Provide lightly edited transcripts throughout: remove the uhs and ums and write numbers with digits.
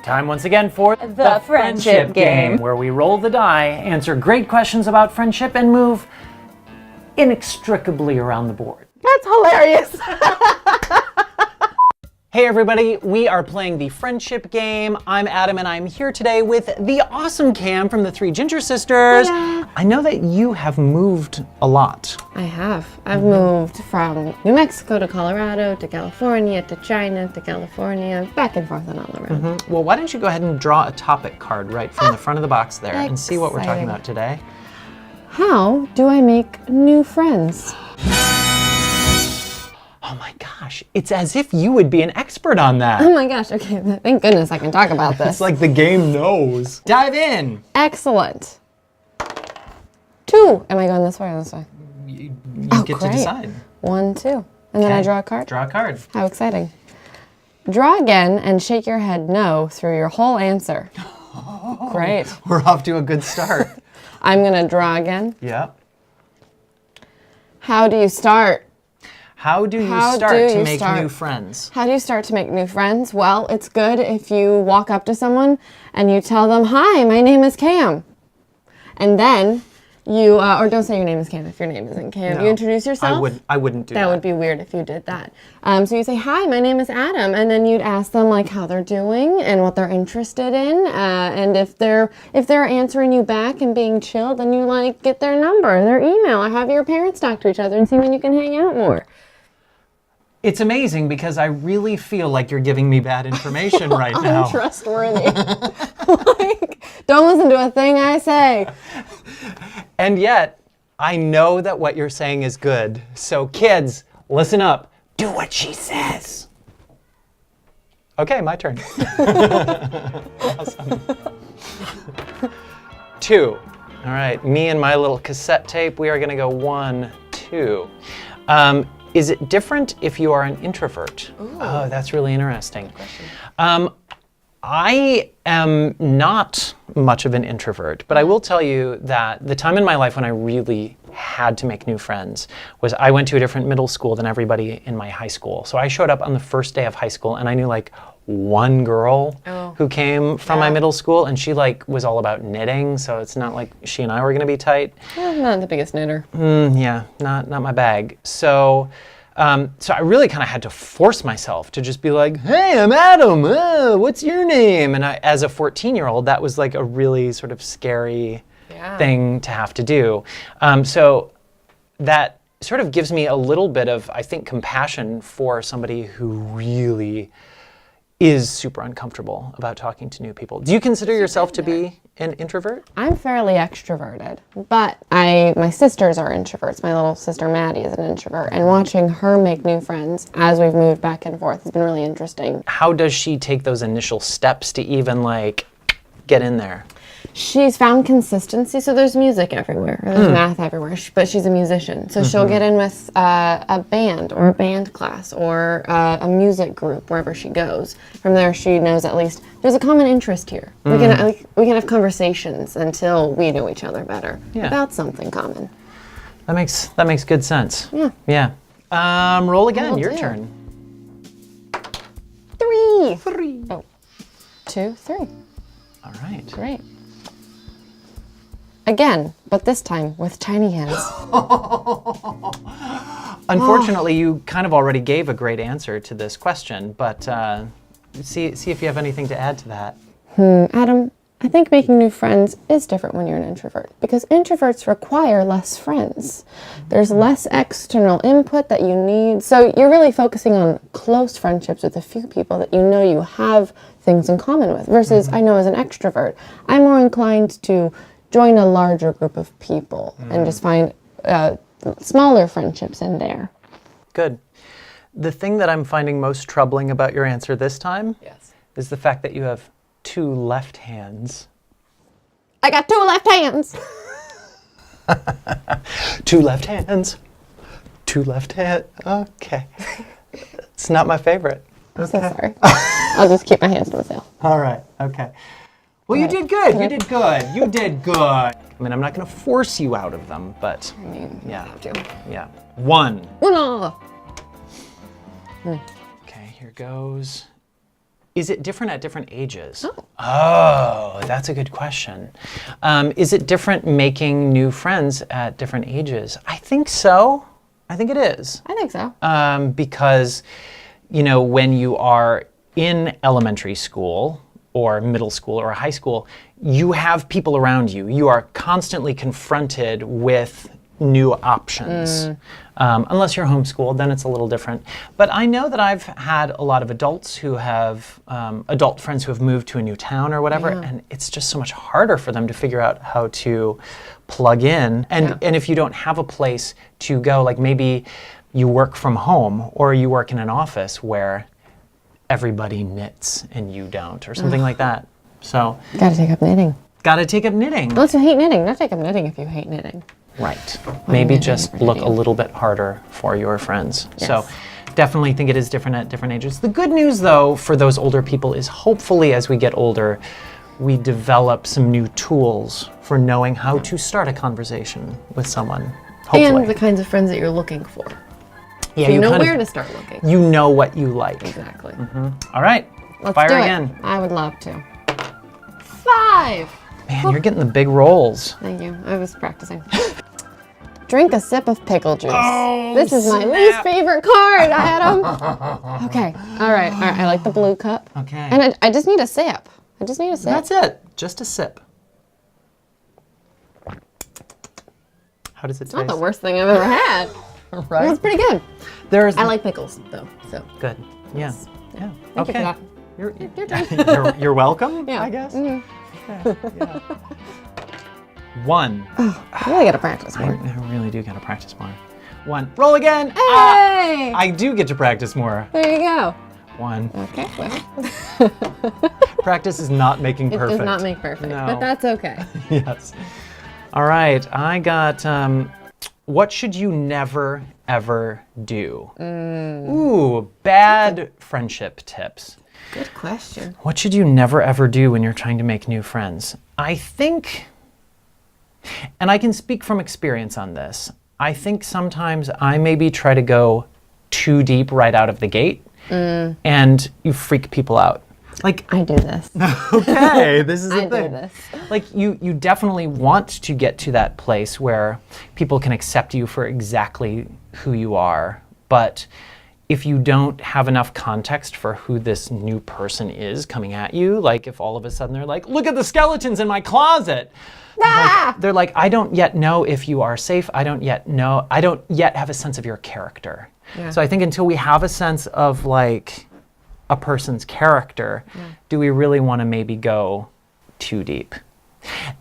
Time once again for the friendship game, where we roll the die, answer great questions about friendship, and move inextricably around the board. That's hilarious. Hey everybody, we are playing the friendship game. I'm Adam and I'm here today with the awesome Cam from the Three Ginger Sisters. Yeah. I know that you have moved a lot. I have. I've moved from New Mexico to Colorado to California to China to California, back and forth and all around. Well, why don't you go ahead and draw a topic card right from the front of the box there and see what we're talking about today. How do I make new friends? Oh my gosh, it's as if you would be an expert on that. Oh my gosh, okay, thank goodness I can talk about this. It's like the game knows. Dive in. Excellent. 2. Am I going this way or this way? You get to decide. 1, 2. And then I draw a card? Draw a card. How exciting. Draw again and shake your head no through your whole answer. Oh, great. We're off to a good start. I'm gonna draw again. Yep. How do you start? How do you start to make new friends? How do you start to make new friends? Well, it's good if you walk up to someone and you tell them, "Hi, my name is Cam." And then you, or don't say your name is Cam if your name isn't Cam. No, you introduce yourself. I wouldn't do that. That would be weird if you did that. So you say, "Hi, my name is Adam," and then you'd ask them like how they're doing and what they're interested in, and if they're answering you back and being chill, then you like get their number, their email, or have your parents talk to each other and see when you can hang out more. It's amazing because I really feel like you're giving me bad information right now. Untrustworthy. Like, don't listen to a thing I say. And yet, I know that what you're saying is good. So kids, listen up. Do what she says. Okay, my turn. Awesome. 2. All right, me and my little cassette tape, we are gonna go 1, 2. Is it different if you are an introvert? Ooh. Oh, that's really interesting. I am not much of an introvert, but I will tell you that the time in my life when I really had to make new friends was I went to a different middle school than everybody in my high school. So I showed up on the first day of high school and I knew like one girl who came from my middle school, and she like was all about knitting, so it's not like she and I were gonna be tight. I'm not the biggest knitter. Yeah, not my bag. So I really kind of had to force myself to just be like, "Hey, I'm Adam. What's your name?" And as a 14-year-old, that was like a really sort of scary thing to have to do. So that sort of gives me a little bit of, I think, compassion for somebody who really is super uncomfortable about talking to new people. Do you consider yourself to be an introvert? I'm fairly extroverted, but my sisters are introverts. My little sister Maddie is an introvert, and watching her make new friends as we've moved back and forth has been really interesting. How does she take those initial steps to even like get in there? She's found consistency, so there's music everywhere, or there's math everywhere, but she's a musician. So she'll get in with a band or a band class or a music group wherever she goes. From there, she knows at least there's a common interest here. We can have conversations until we know each other better about something common. That makes good sense. Yeah. Roll again. Your turn. 3. 3. Oh. 2, 3. All right. Great. Again, but this time with tiny hands. Unfortunately, you kind of already gave a great answer to this question, but see if you have anything to add to that. Adam, I think making new friends is different when you're an introvert because introverts require less friends. There's less external input that you need. So you're really focusing on close friendships with a few people that you know you have things in common with versus I know as an extrovert, I'm more inclined to join a larger group of people and just find smaller friendships in there. Good. The thing that I'm finding most troubling about your answer this time is the fact that you have 2 left hands. I got 2 left hands. 2 left hands. 2 left hands. Okay. It's not my favorite. I'm so sorry. I'll just keep my hands to myself. All right. Okay. Well, you did good. You did good. You did good. I mean, I'm not going to force you out of them, but I mean, yeah. you have to. Yeah. 1. Voila! Okay, here goes. Is it different at different ages? Oh. Oh, that's a good question. Is it different making new friends at different ages? I think so. I think it is. I think so. Because, you know, when you are in elementary school or middle school or high school, you have people around you. You are constantly confronted with new options. Unless you're homeschooled, then it's a little different. But I know that I've had a lot of adults who have, adult friends who have moved to a new town or whatever, and it's just so much harder for them to figure out how to plug in. And if you don't have a place to go, like maybe you work from home or you work in an office where everybody knits and you don't, or something like that. So, Gotta take up knitting. gotta take up knitting. Unless you hate knitting, not take up knitting if you hate knitting. Right. Maybe just look a little bit harder for your friends. So definitely think it is different at different ages. The good news, though, for those older people is hopefully as we get older, we develop some new tools for knowing how to start a conversation with someone. Hopefully. And the kinds of friends that you're looking for. Yeah, So you know kind of- where to start looking. You know what you like. Exactly. All right. Let's Fire do again. it. I would love to. 5. Man, you're getting the big rolls. Thank you. I was practicing. Drink a sip of pickle juice. Oh, this is my snap. least favorite card, Adam. Okay. All right. I like the blue cup. Okay. And I just need a sip. I just need a sip. That's it. Just a sip. How does it taste? Not the worst thing I've ever had. Right? It's pretty good. There's I like pickles, though. So good. Yeah. Yeah. thank you for that. You're, Your turn. you're welcome, Yeah. I guess. Mhm. Yeah. 1. I really gotta practice I more. really do gotta practice more. 1. Roll again. Hey! I do get to practice more. There you go. 1. Okay. Well, Practice is not making it perfect. does not make perfect, No. but that's okay. Yes. All right. I got. What should you never ever do? Ooh, bad friendship tips. Good question. What should you never ever do when you're trying to make new friends? I think, and I can speak from experience on this, I think sometimes I maybe try to go too deep right out of the gate and you freak people out. Like, I do this. okay, this is the I do thing. this. Like you definitely want to get to that place where people can accept you for exactly who you are, but if you don't have enough context for who this new person is coming at you, like if all of a sudden they're like, look at the skeletons in my closet. Ah! They're like, I don't yet know if you are safe. I don't yet have a sense of your character. Yeah. So I think until we have a sense of like a person's character, do we really want to maybe go too deep?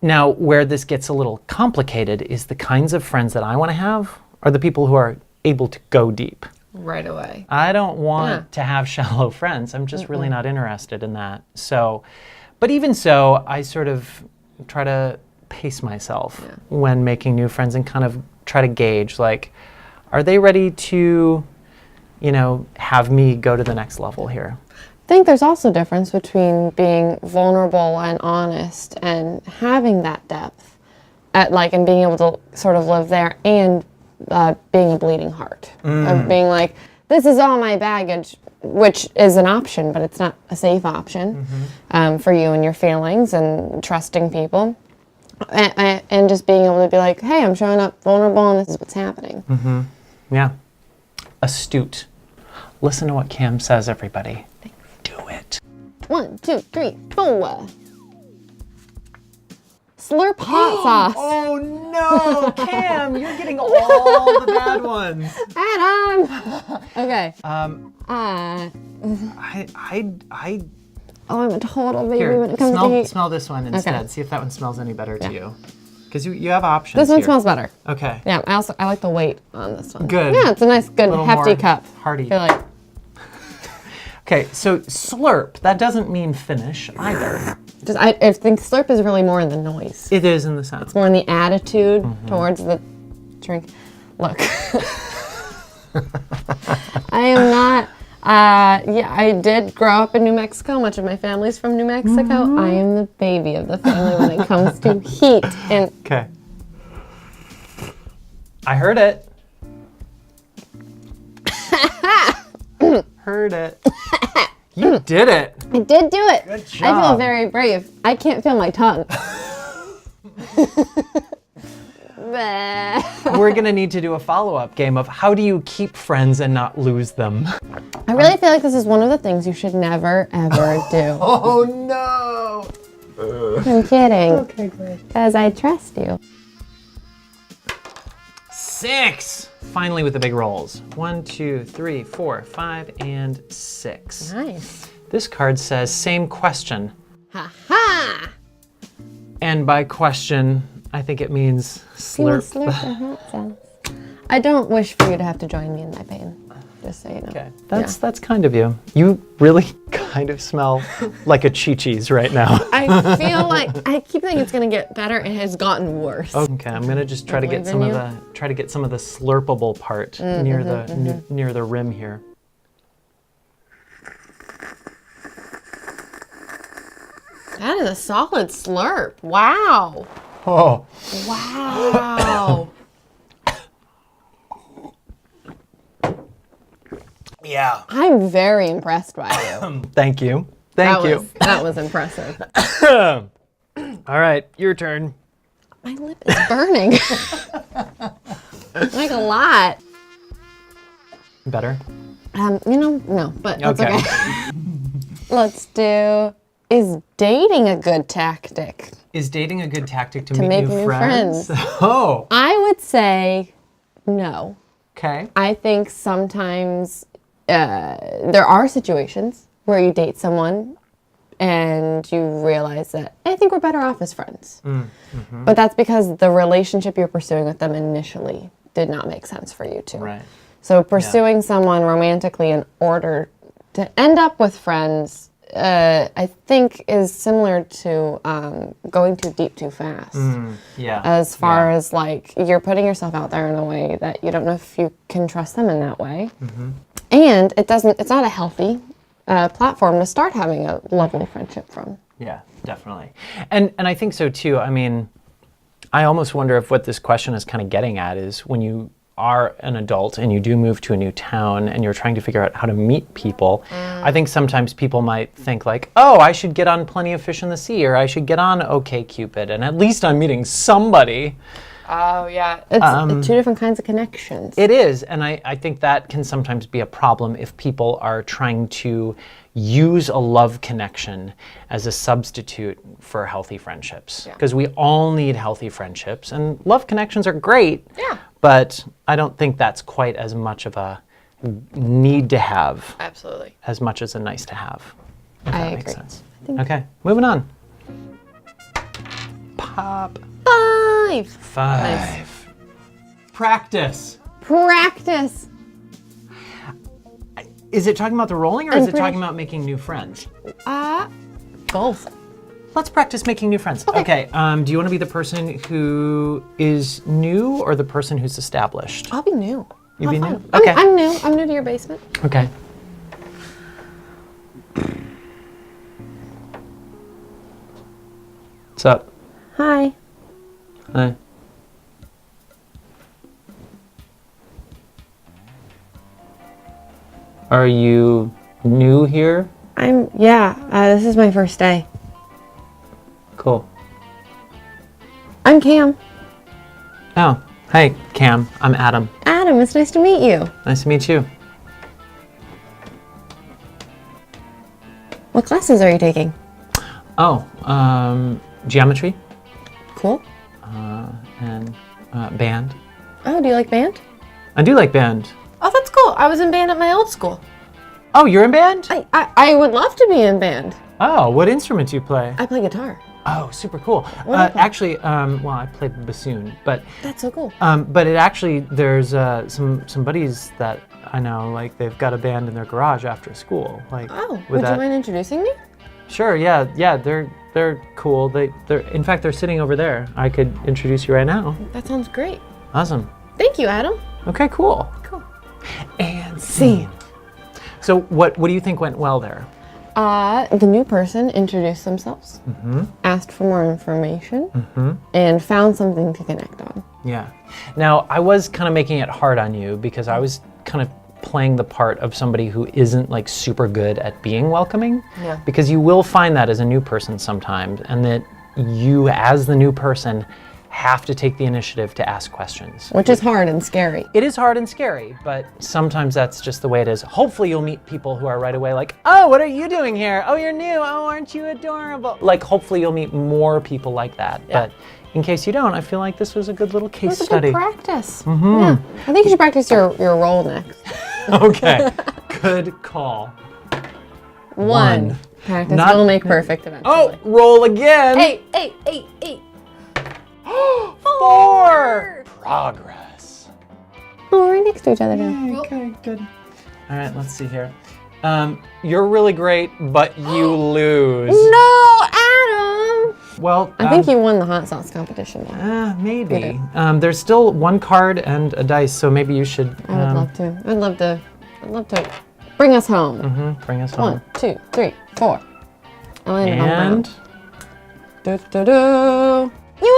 Now, where this gets a little complicated is the kinds of friends that I want to have are the people who are able to go deep. Right away. I don't want to have shallow friends. I'm just really not interested in that. So, but even so, I sort of try to pace myself when making new friends and kind of try to gauge, like, are they ready to, you know, have me go to the next level here? I think there's also a difference between being vulnerable and honest and having that depth, and being able to sort of live there, and being a bleeding heart, of being like, this is all my baggage, which is an option, but it's not a safe option for you and your feelings, and trusting people, and just being able to be like, hey, I'm showing up vulnerable and this is what's happening. Yeah. Astute. Listen to what Cam says, everybody. Do it. 1, 2, 3, 4. Slurp hot sauce. Oh no, Cam, you're getting all the bad ones. Adam. Okay. I I'm a total baby here, when it comes to heat. smell this one instead. Okay. See if that one smells any better to you. Because you have options This one here. smells better. Okay. Yeah, I like the weight on this one. Good. Yeah, it's a nice, good, Little hefty more cup. hearty. I feel like Okay, so slurp, that doesn't mean finish either. I think slurp is really more in the noise. It is in the sound. More in the attitude towards the drink. Look. I am not, I did grow up in New Mexico. Much of my family's from New Mexico. I am the baby of the family when it comes to heat. And Okay. I heard it. Heard it. You did it. I did do it. Good I feel job. very brave. I can't feel my tongue. Bleh. We're gonna need to do a follow-up game of how do you keep friends and not lose them? I really feel like this is one of the things you should never, ever do. Oh no! I'm kidding. Okay, great. Because I trust you. 6! Finally with the big rolls. 1, 2, 3, 4, 5, and 6. Nice. This card says same question. Ha ha! And by question, I think it means slurp. Slurp the hot sauce. I don't wish for you to have to join me in my pain. Just so you know. Okay, that's kind of you. You really kind of smell like a Chi-Chi's right now. I feel like I keep thinking it's gonna get better. It has gotten worse. Okay, I'm gonna just try to get some of the slurpable part near the rim here. That is a solid slurp. Wow. Oh. Wow. Yeah. I'm very impressed by you. Thank you. Thank you. That was impressive. All right, your turn. My lip is burning. Like a lot. Better? No, but that's Okay. okay. Let's do, is dating a good tactic? Is dating a good tactic to To meet make new new friends? friends. Oh, I would say no. okay. I think sometimes there are situations where you date someone and you realize that I think we're better off as friends. But that's because the relationship you're pursuing with them initially did not make sense for you two. Right. So pursuing someone romantically in order to end up with friends, I think is similar to going too deep too fast. Yeah. As far as like you're putting yourself out there in a way that you don't know if you can trust them in that way. And it's not a healthy platform to start having a lovely friendship from. Yeah, definitely. And I think so too. I mean, I almost wonder if what this question is kind of getting at is when you are an adult and you do move to a new town and you're trying to figure out how to meet people, I think sometimes people might think like, oh, I should get on Plenty of Fish in the Sea, or I should get on OkCupid, and at least I'm meeting somebody. Oh, yeah. It's two different kinds of connections. It is, and I think that can sometimes be a problem if people are trying to use a love connection as a substitute for healthy friendships. Because we all need healthy friendships, and love connections are great, but I don't think that's quite as much of a need to have Absolutely. as much as a nice to have. If I that agree. makes sense. Okay, moving on. Pop. 5. Nice. Practice. Practice. Is it talking about the rolling, or I'm is it pretty talking about making new friends? Both. Let's practice making new friends. Okay. Do you want to be the person who is new or the person who's established? I'll be new. You'll be new? I'm, Okay. I'm new. I'm new to your basement. Okay. What's up? Hi. Hi. Are you new here? This is my first day. Cool. I'm Cam. Oh, hey, Cam. I'm Adam. Adam, it's nice to meet you. Nice to meet you. What classes are you taking? Oh, geometry Cool. and band. Oh, do you like band? I do like band. Oh, that's cool. I was in band at my old school. Oh, you're in band? I would love to be in band. Oh, what instrument do you play? I play guitar. Oh, super cool. What do you Actually, well, I play bassoon, but That's so cool. but it actually there's some buddies that I know, like they've got a band in their garage after school. Like, Oh, with would you mind introducing me? Sure, yeah, they're cool. They're in fact they're sitting over there. I could introduce you right now. That sounds great. Awesome. Thank you, Adam. Okay, cool. Cool. And scene. So what do you think went well there? The new person introduced themselves, asked for more information, and found something to connect on. Yeah. Now, I was kind of making it hard on you because I was kind of playing the part of somebody who isn't like super good at being welcoming. Yeah. Because you will find that as a new person sometimes, and that you, as the new person, have to take the initiative to ask questions. Which is hard and scary. It is hard and scary, but sometimes that's just the way it is. Hopefully you'll meet people who are right away like, oh, what are you doing here? Oh, you're new. Oh, aren't you adorable? Like, hopefully you'll meet more people like that. Yeah. But in case you don't, I feel like this was a good little case It's a study. good practice. Yeah. I think you should practice your role next. Okay, good call. One. Practice Not- will make perfect eventually. Oh, roll again. Eight. 4. Progress. Oh, we're right next to each other now. Okay, good. All right, let's see here. You're really great, but you lose. No, Adam! Well, I think you won the hot sauce competition now. maybe. There's still one card and a dice, so maybe you should. I would love to. I'd love to bring us home. Bring us home. 1, 2, 3, 4. I landed on And brown. Do. You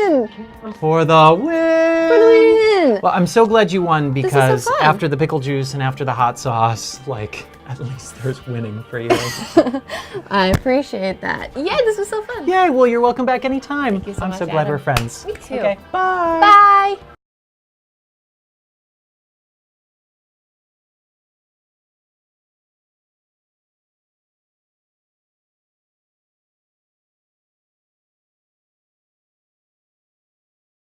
win! for the win! For the win! Well, I'm so glad you won is so because fun. after the pickle juice and after the hot sauce, like, at least there's winning for you. I appreciate that. Yeah, this was so fun. Yay, well, you're welcome back anytime. you so I'm much, so glad Adam. we're friends. Me too. Okay, bye. Bye!